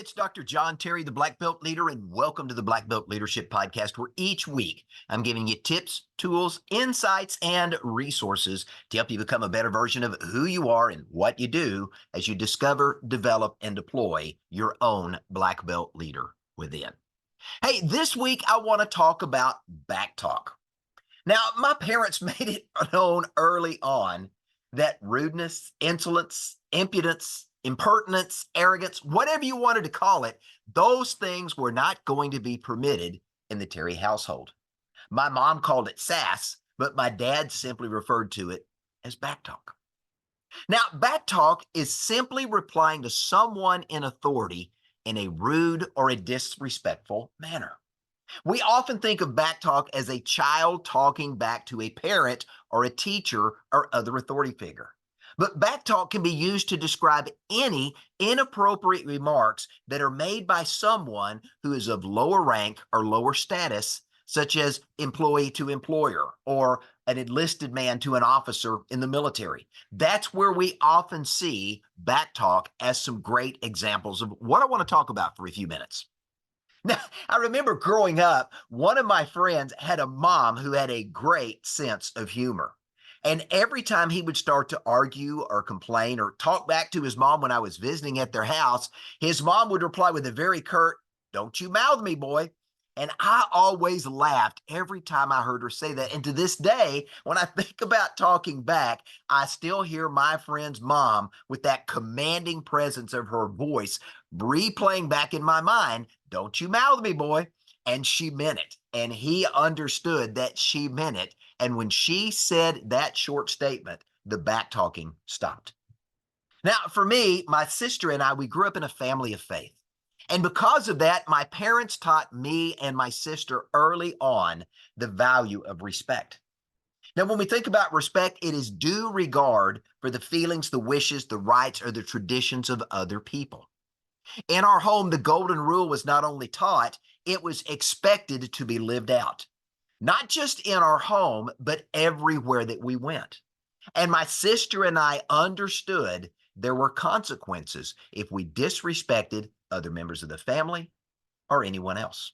it's Dr. John Terry, the Black Belt Leader, and welcome to the Black Belt Leadership Podcast, where each week I'm giving you tips, tools, insights, and resources to help you become a better version of who you are and what you do as you discover, develop, and deploy your own Black Belt leader within. Hey, this week I want to talk about back talk. Now, my parents made it known early on that rudeness, insolence, impudence, impertinence, arrogance, whatever you wanted to call it, those things were not going to be permitted in the Terry household. My mom called it sass, but my dad simply referred to it as backtalk. Now, backtalk is simply replying to someone in authority in a rude or a disrespectful manner. We often think of backtalk as a child talking back to a parent or a teacher or other authority figure. But backtalk can be used to describe any inappropriate remarks that are made by someone who is of lower rank or lower status, such as employee to employer or an enlisted man to an officer in the military. That's where we often see backtalk as some great examples of what I want to talk about for a few minutes. Now, I remember growing up, one of my friends had a mom who had a great sense of humor. And every time he would start to argue or complain or talk back to his mom when I was visiting at their house, his mom would reply with a very curt, "Don't you mouth me, boy." And I always laughed every time I heard her say that. And to this day, when I think about talking back, I still hear my friend's mom with that commanding presence of her voice replaying back in my mind, "Don't you mouth me, boy." And she meant it. And he understood that she meant it. And when she said that short statement, the back talking stopped. Now, for me, my sister and I, we grew up in a family of faith. And because of that, my parents taught me and my sister early on the value of respect. Now, when we think about respect, it is due regard for the feelings, the wishes, the rights, or the traditions of other people. In our home, the golden rule was not only taught, it was expected to be lived out, not just in our home, but everywhere that we went. And my sister and I understood there were consequences if we disrespected other members of the family or anyone else.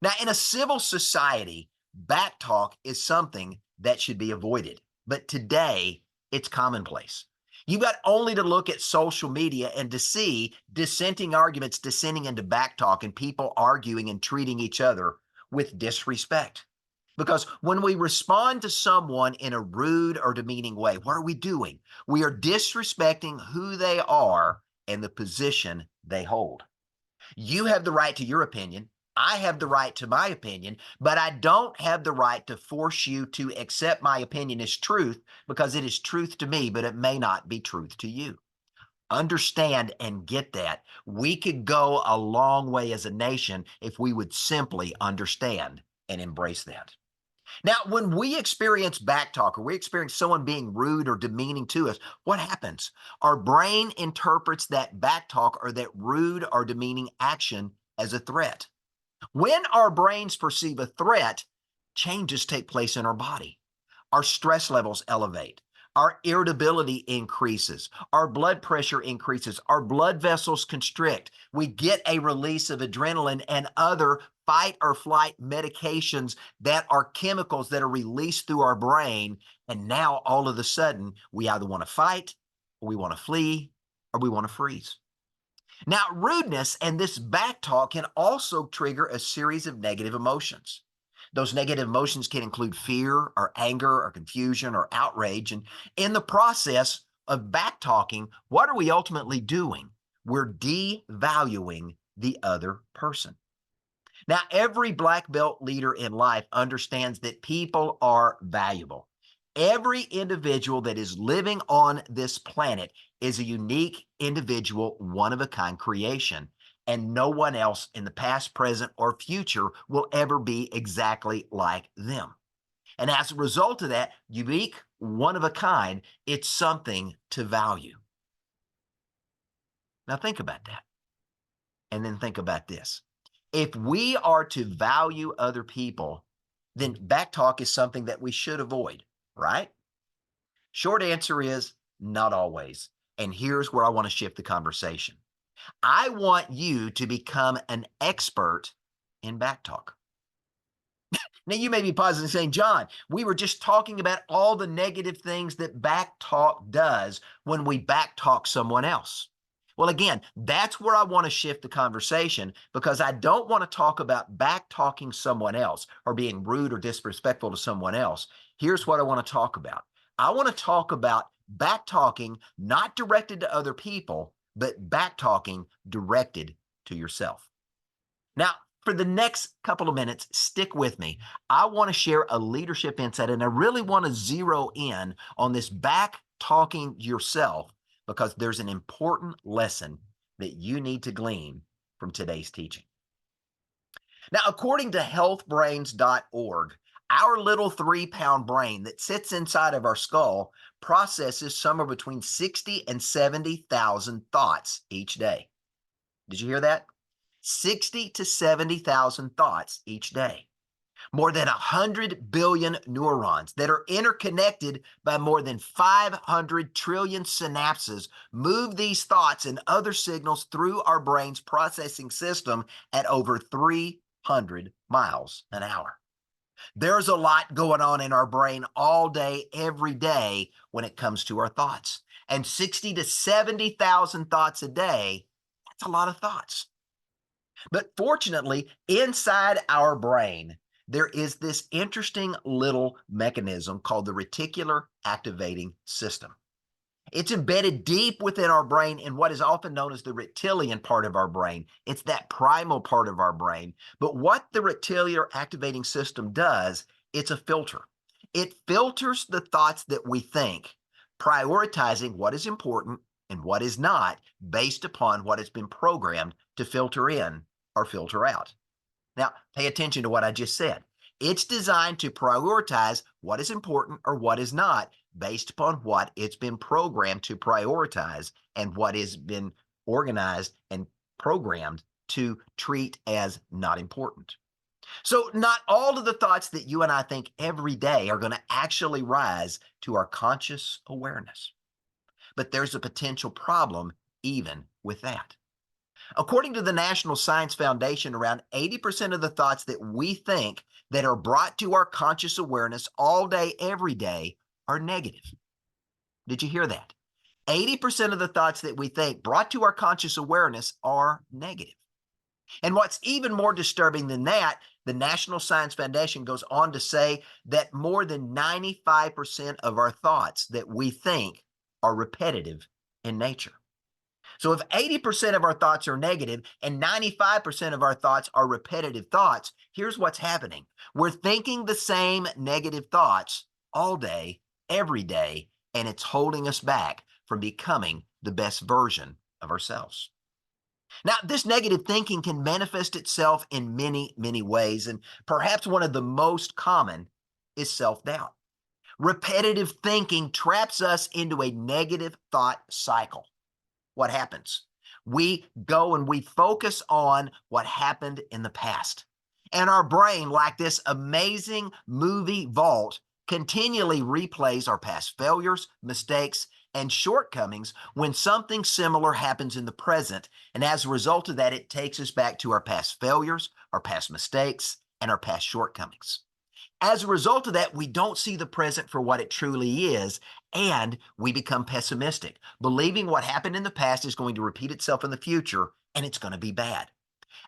Now, in a civil society, backtalk is something that should be avoided. But today, it's commonplace. You've got only to look at social media and to see dissenting arguments descending into backtalk and people arguing and treating each other with disrespect. Because when we respond to someone in a rude or demeaning way, what are we doing? We are disrespecting who they are and the position they hold. You have the right to your opinion. I have the right to my opinion, but I don't have the right to force you to accept my opinion as truth because it is truth to me, but it may not be truth to you. Understand and get that. We could go a long way as a nation if we would simply understand and embrace that. Now, when we experience backtalk or we experience someone being rude or demeaning to us, what happens? Our brain interprets that backtalk or that rude or demeaning action as a threat. When our brains perceive a threat, changes take place in our body. Our stress levels elevate. Our irritability increases. Our blood pressure increases. Our blood vessels constrict. We get a release of adrenaline and other fight or flight medications that are chemicals that are released through our brain. And now all of a sudden, we either want to fight, or we want to flee, or we want to freeze. Now, rudeness and this back talk can also trigger a series of negative emotions. Those negative emotions can include fear or anger or confusion or outrage. And in the process of back talking, what are we ultimately doing? We're devaluing the other person. Now, every black belt leader in life understands that people are valuable. Every individual that is living on this planet is a unique individual, one of a kind creation. And no one else in the past, present, or future will ever be exactly like them. And as a result of that, unique, one of a kind, it's something to value. Now think about that. And then think about this. If we are to value other people, then backtalk is something that we should avoid, right? Short answer is not always. And here's where I want to shift the conversation. I want you to become an expert in backtalk. Now, you may be pausing and saying, John, we were just talking about all the negative things that backtalk does when we backtalk someone else. Well, again, that's where I want to shift the conversation because I don't want to talk about backtalking someone else or being rude or disrespectful to someone else. Here's what I want to talk about. I want to talk about backtalking not directed to other people, but backtalking directed to yourself. Now, for the next couple of minutes, stick with me. I want to share a leadership insight, and I really want to zero in on this back talking yourself because there's an important lesson that you need to glean from today's teaching. Now, according to healthbrains.org, our little 3-pound brain that sits inside of our skull processes somewhere between 60 and 70,000 thoughts each day. Did you hear that? 60 to 70,000 thoughts each day. More than 100 billion neurons that are interconnected by more than 500 trillion synapses move these thoughts and other signals through our brain's processing system at over 300 miles an hour. There's a lot going on in our brain all day, every day when it comes to our thoughts. And 60 to 70,000 thoughts a day, that's a lot of thoughts. But fortunately, inside our brain, there is this interesting little mechanism called the reticular activating system. It's embedded deep within our brain in what is often known as the reptilian part of our brain. It's that primal part of our brain. But what the reticular activating system does, it's a filter. It filters the thoughts that we think, prioritizing what is important and what is not based upon what has been programmed to filter in or filter out. Now, pay attention to what I just said. It's designed to prioritize what is important or what is not based upon what it's been programmed to prioritize and what has been organized and programmed to treat as not important. So, not all of the thoughts that you and I think every day are going to actually rise to our conscious awareness. But there's a potential problem even with that. According to the National Science Foundation, around 80% of the thoughts that we think that are brought to our conscious awareness all day, every day are negative. Did you hear that? 80% of the thoughts that we think brought to our conscious awareness are negative. And what's even more disturbing than that, the National Science Foundation goes on to say that more than 95% of our thoughts that we think are repetitive in nature. So if 80% of our thoughts are negative and 95% of our thoughts are repetitive thoughts, here's what's happening. We're thinking the same negative thoughts all day, every day, and it's holding us back from becoming the best version of ourselves. Now, this negative thinking can manifest itself in many, many ways, and perhaps one of the most common is self-doubt. Repetitive thinking traps us into a negative thought cycle. What happens? We go and we focus on what happened in the past. And our brain, like this amazing movie vault, continually replays our past failures, mistakes, and shortcomings when something similar happens in the present. And as a result of that, it takes us back to our past failures, our past mistakes, and our past shortcomings. As a result of that, we don't see the present for what it truly is, and we become pessimistic, believing what happened in the past is going to repeat itself in the future, and it's going to be bad.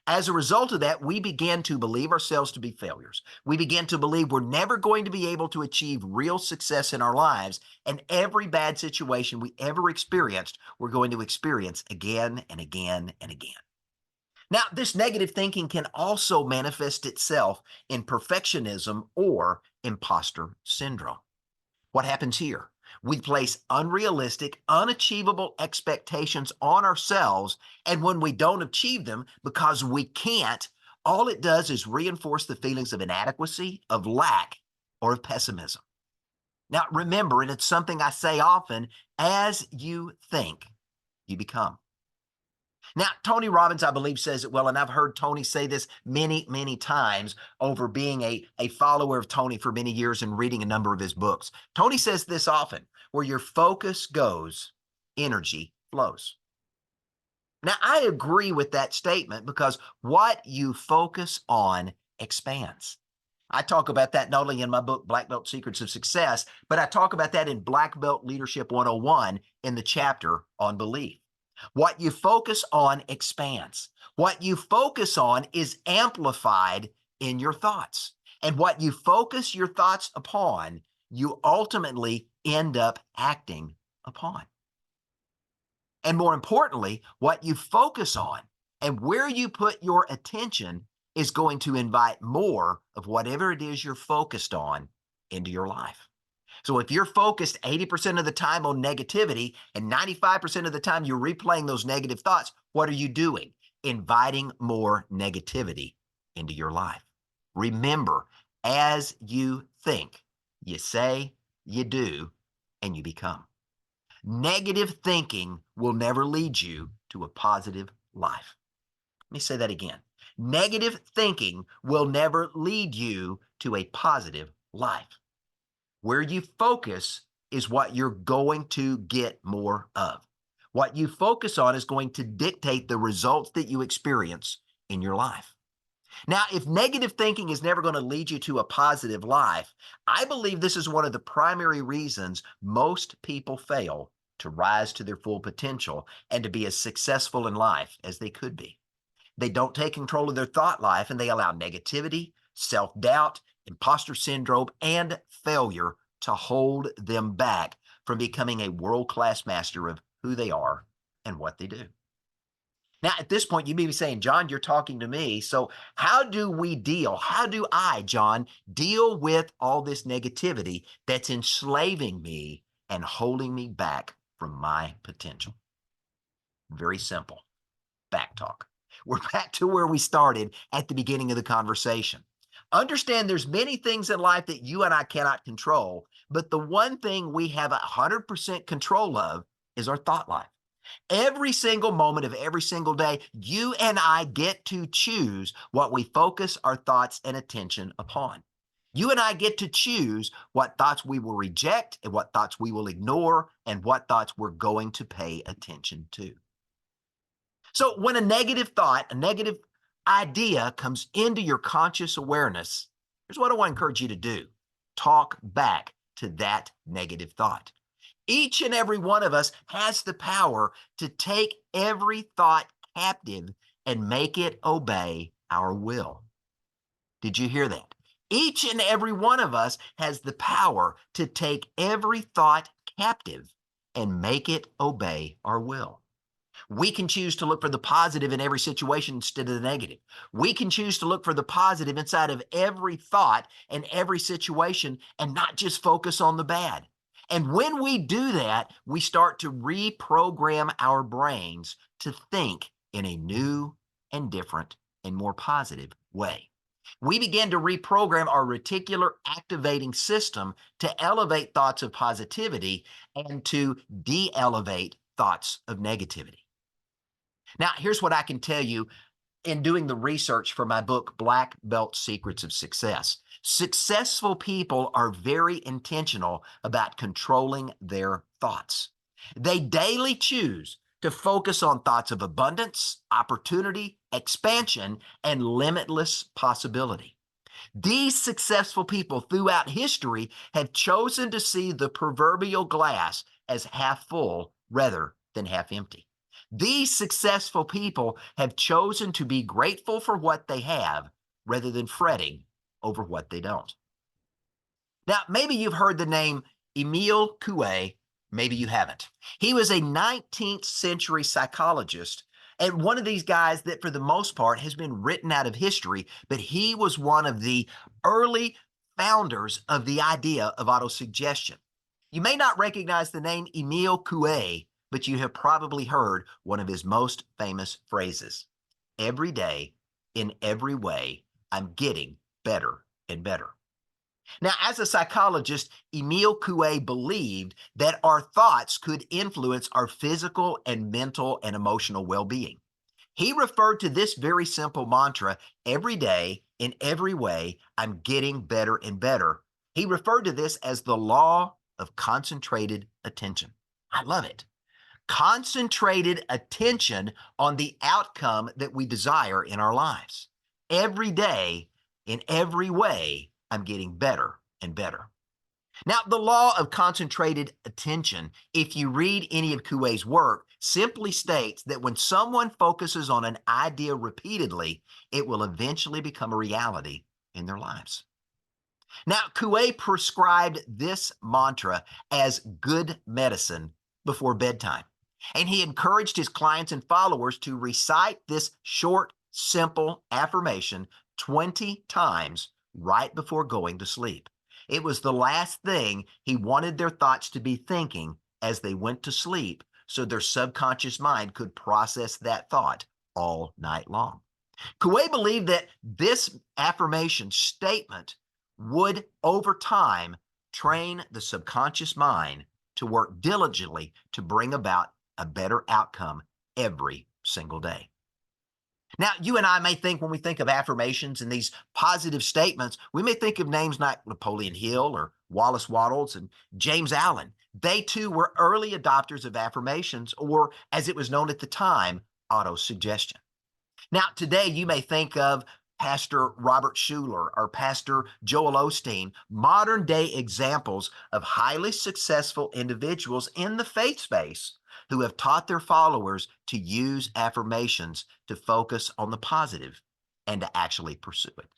As a result of that, we begin to believe ourselves to be failures. We begin to believe we're never going to be able to achieve real success in our lives, and every bad situation we ever experienced, we're going to experience again and again and again. Now, this negative thinking can also manifest itself in perfectionism or imposter syndrome. What happens here? We place unrealistic, unachievable expectations on ourselves, and when we don't achieve them because we can't, all it does is reinforce the feelings of inadequacy, of lack, or of pessimism. Now, remember, and it's something I say often, as you think, you become. Now, Tony Robbins, I believe, says it well, and I've heard Tony say this many, many times over being a follower of Tony for many years and reading a number of his books. Tony says this often, where your focus goes, energy flows. Now, I agree with that statement because what you focus on expands. I talk about that not only in my book, Black Belt Secrets of Success, but I talk about that in Black Belt Leadership 101 in the chapter on belief. What you focus on expands. What you focus on is amplified in your thoughts. And what you focus your thoughts upon, you ultimately end up acting upon. And more importantly, what you focus on and where you put your attention is going to invite more of whatever it is you're focused on into your life. So if you're focused 80% of the time on negativity and 95% of the time you're replaying those negative thoughts, what are you doing? Inviting more negativity into your life. Remember, as you think, you say, you do, and you become. Negative thinking will never lead you to a positive life. Let me say that again. Negative thinking will never lead you to a positive life. Where you focus is what you're going to get more of. What you focus on is going to dictate the results that you experience in your life. Now, if negative thinking is never going to lead you to a positive life, I believe this is one of the primary reasons most people fail to rise to their full potential and to be as successful in life as they could be. They don't take control of their thought life and they allow negativity, self-doubt, imposter syndrome, and failure to hold them back from becoming a world-class master of who they are and what they do. Now, at this point, you may be saying, John, you're talking to me. So how do I, John, deal with all this negativity that's enslaving me and holding me back from my potential? Very simple. Back talk. We're back to where we started at the beginning of the conversation. Understand there's many things in life that you and I cannot control, but the one thing we have 100% control of is our thought life. Every single moment of every single day, you and I get to choose what we focus our thoughts and attention upon. You and I get to choose what thoughts we will reject and what thoughts we will ignore and what thoughts we're going to pay attention to. So when a negative thought, a negative idea comes into your conscious awareness, here's what I want to encourage you to do. Talk back to that negative thought. Each and every one of us has the power to take every thought captive and make it obey our will. Did you hear that? Each and every one of us has the power to take every thought captive and make it obey our will. We can choose to look for the positive in every situation instead of the negative. We can choose to look for the positive inside of every thought and every situation and not just focus on the bad. And when we do that, we start to reprogram our brains to think in a new and different and more positive way. We begin to reprogram our reticular activating system to elevate thoughts of positivity and to de-elevate thoughts of negativity. Now, here's what I can tell you in doing the research for my book, Black Belt Secrets of Success. Successful people are very intentional about controlling their thoughts. They daily choose to focus on thoughts of abundance, opportunity, expansion, and limitless possibility. These successful people throughout history have chosen to see the proverbial glass as half full rather than half empty. These successful people have chosen to be grateful for what they have rather than fretting over what they don't. Now, maybe you've heard the name Emile Coué, maybe you haven't. He was a 19th century psychologist and one of these guys that for the most part has been written out of history, but he was one of the early founders of the idea of autosuggestion. You may not recognize the name Emile Coué, but you have probably heard one of his most famous phrases. Every day, in every way, I'm getting better and better. Now, as a psychologist, Emile Coué believed that our thoughts could influence our physical and mental and emotional well-being. He referred to this very simple mantra, every day, in every way, I'm getting better and better. He referred to this as the law of concentrated attention. I love it. Concentrated attention on the outcome that we desire in our lives. Every day, in every way, I'm getting better and better. Now, the law of concentrated attention, if you read any of Coué's work, simply states that when someone focuses on an idea repeatedly, it will eventually become a reality in their lives. Now, Coué prescribed this mantra as good medicine before bedtime, and he encouraged his clients and followers to recite this short, simple affirmation 20 times right before going to sleep. It was the last thing he wanted their thoughts to be thinking as they went to sleep, so their subconscious mind could process that thought all night long. Coué believed that this affirmation statement would, over time, train the subconscious mind to work diligently to bring about a better outcome every single day. Now, you and I may think when we think of affirmations and these positive statements, we may think of names like Napoleon Hill or Wallace Wattles and James Allen. They too were early adopters of affirmations, or as it was known at the time, autosuggestion. Now, today you may think of Pastor Robert Schuller or Pastor Joel Osteen, modern day examples of highly successful individuals in the faith space who have taught their followers to use affirmations to focus on the positive and to actually pursue it.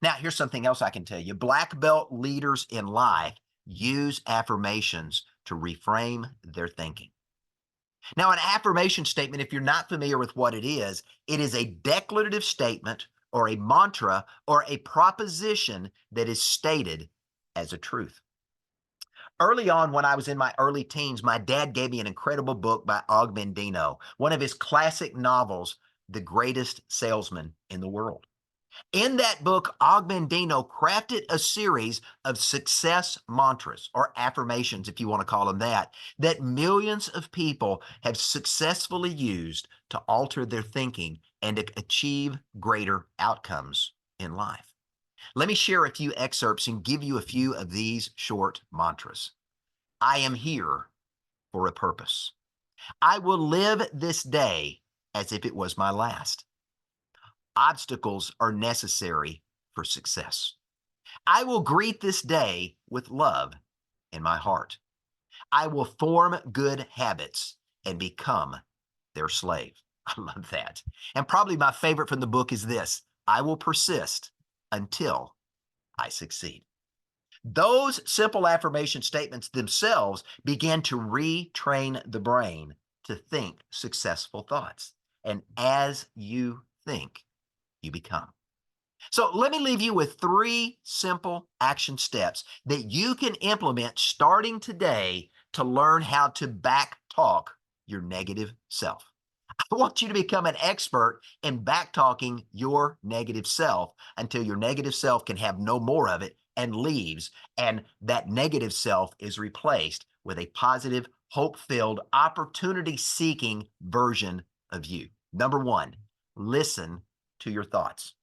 Now, here's something else I can tell you. Black belt leaders in life use affirmations to reframe their thinking. Now, an affirmation statement, if you're not familiar with what it is a declarative statement or a mantra or a proposition that is stated as a truth. Early on, when I was in my early teens, my dad gave me an incredible book by Og Mandino, one of his classic novels, The Greatest Salesman in the World. In that book, Og Mandino crafted a series of success mantras, or affirmations, if you want to call them that millions of people have successfully used to alter their thinking and to achieve greater outcomes in life. Let me share a few excerpts and give you a few of these short mantras. I am here for a purpose. I will live this day as if it was my last. Obstacles are necessary for success. I will greet this day with love in my heart. I will form good habits and become their slave. I love that. And probably my favorite from the book is this: I will persist until I succeed. Those simple affirmation statements themselves begin to retrain the brain to think successful thoughts. And as you think, you become. So let me leave you with 3 simple action steps that you can implement starting today to learn how to back talk your negative self. I want you to become an expert in back talking your negative self until your negative self can have no more of it and leaves, and that negative self is replaced with a positive, hope-filled, opportunity-seeking version of you. Number 1, listen to your thoughts.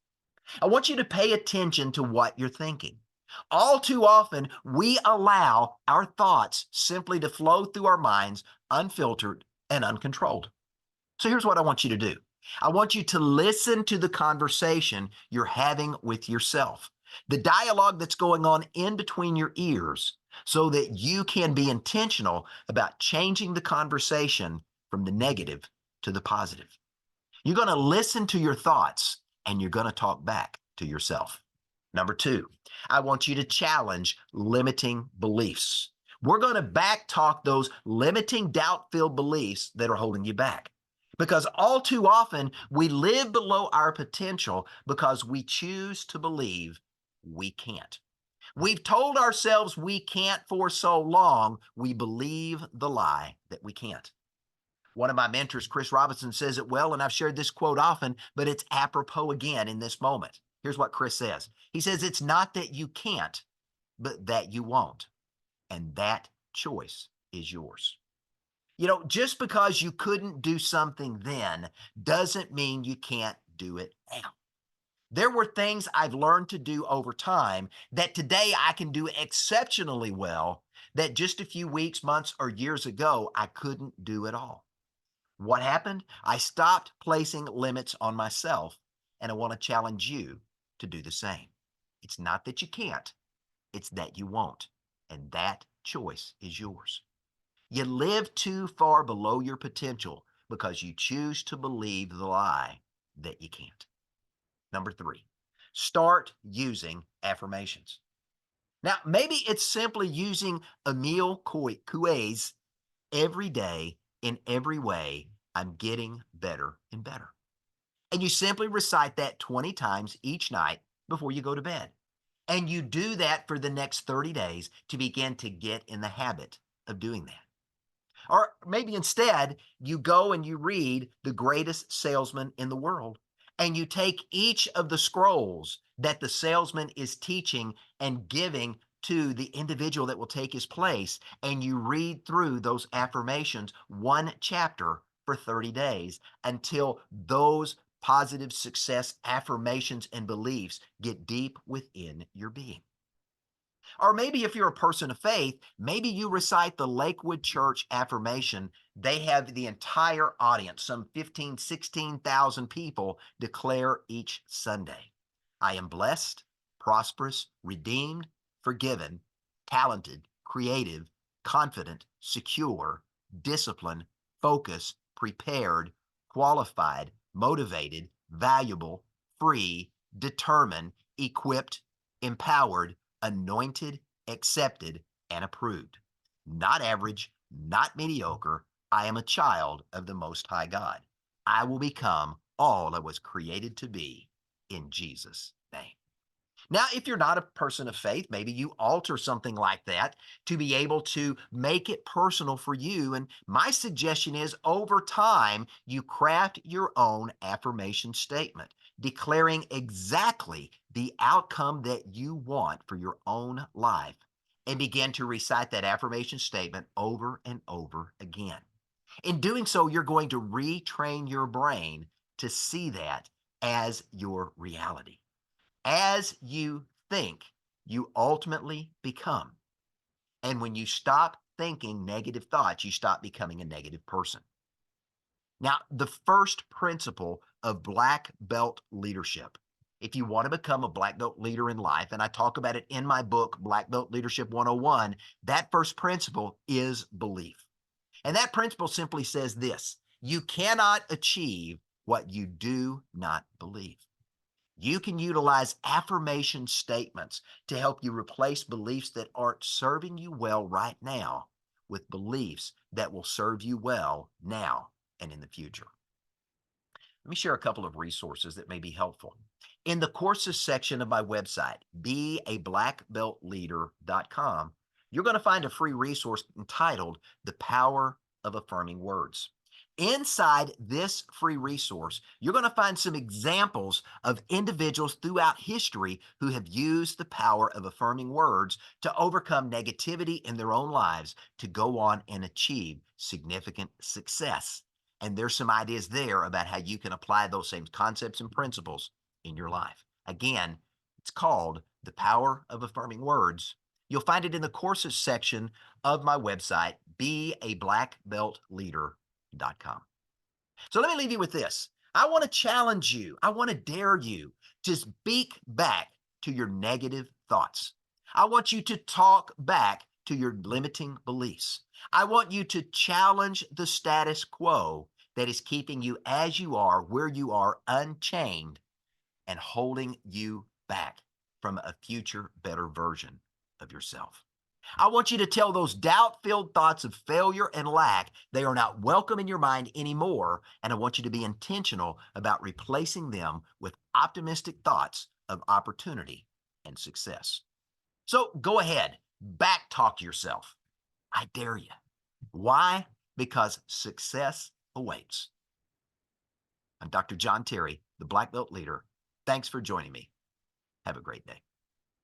I want you to pay attention to what you're thinking. All too often, we allow our thoughts simply to flow through our minds unfiltered and uncontrolled. So here's what I want you to do. I want you to listen to the conversation you're having with yourself, the dialogue that's going on in between your ears, so that you can be intentional about changing the conversation from the negative to the positive. You're going to listen to your thoughts and you're going to talk back to yourself. Number 2, I want you to challenge limiting beliefs. We're going to back talk those limiting, doubt-filled beliefs that are holding you back. Because all too often, we live below our potential because we choose to believe we can't. We've told ourselves we can't for so long, we believe the lie that we can't. One of my mentors, Chris Robinson, says it well, and I've shared this quote often, but it's apropos again in this moment. Here's what Chris says. He says, it's not that you can't, but that you won't. And that choice is yours. You know, just because you couldn't do something then doesn't mean you can't do it now. There were things I've learned to do over time that today I can do exceptionally well that just a few weeks, months, or years ago, I couldn't do at all. What happened? I stopped placing limits on myself, and I want to challenge you to do the same. It's not that you can't, it's that you won't. And that choice is yours. You live too far below your potential because you choose to believe the lie that you can't. Number three, start using affirmations. Now, maybe it's simply using Emile Coué's every day in every way. I'm getting better and better. And you simply recite that 20 times each night before you go to bed. And you do that for the next 30 days to begin to get in the habit of doing that. Or maybe instead, you go and you read The Greatest Salesman in the World, and you take each of the scrolls that the salesman is teaching and giving to the individual that will take his place, and you read through those affirmations, one chapter for 30 days until those positive success affirmations and beliefs get deep within your being. Or maybe if you're a person of faith, maybe you recite the Lakewood Church affirmation. They have the entire audience, some 15, 16,000 people, declare each Sunday. I am blessed, prosperous, redeemed, forgiven, talented, creative, confident, secure, disciplined, focused, prepared, qualified, motivated, valuable, free, determined, equipped, empowered, anointed, accepted, and approved. Not average, not mediocre. I am a child of the Most High God. I will become all I was created to be in Jesus' name. Now, if you're not a person of faith, maybe you alter something like that to be able to make it personal for you. And my suggestion is over time, you craft your own affirmation statement, declaring exactly the outcome that you want for your own life, and begin to recite that affirmation statement over and over again. In doing so, you're going to retrain your brain to see that as your reality. As you think, you ultimately become. And when you stop thinking negative thoughts, you stop becoming a negative person. Now, the first principle of black belt leadership, if you want to become a black belt leader in life, and I talk about it in my book, Black Belt Leadership 101, that first principle is belief. And that principle simply says this: you cannot achieve what you do not believe. You can utilize affirmation statements to help you replace beliefs that aren't serving you well right now with beliefs that will serve you well now and in the future. Let me share a couple of resources that may be helpful. In the courses section of my website, beablackbeltleader.com, you're going to find a free resource entitled The Power of Affirming Words. Inside this free resource, you're going to find some examples of individuals throughout history who have used the power of affirming words to overcome negativity in their own lives to go on and achieve significant success. And there's some ideas there about how you can apply those same concepts and principles in your life. Again, it's called The Power of Affirming Words. You'll find it in the courses section of my website, beablackbeltleader.com. So let me leave you with this. I want to challenge you. I want to dare you to speak back to your negative thoughts. I want you to talk back to your limiting beliefs. I want you to challenge the status quo that is keeping you as you are, where you are, unchained, and holding you back from a future better version of yourself. I want you to tell those doubt-filled thoughts of failure and lack they are not welcome in your mind anymore, and I want you to be intentional about replacing them with optimistic thoughts of opportunity and success. So go ahead, back talk yourself. I dare you. Why? Because success awaits. I'm Dr. John Terry, the Black Belt Leader. Thanks for joining me. Have a great day.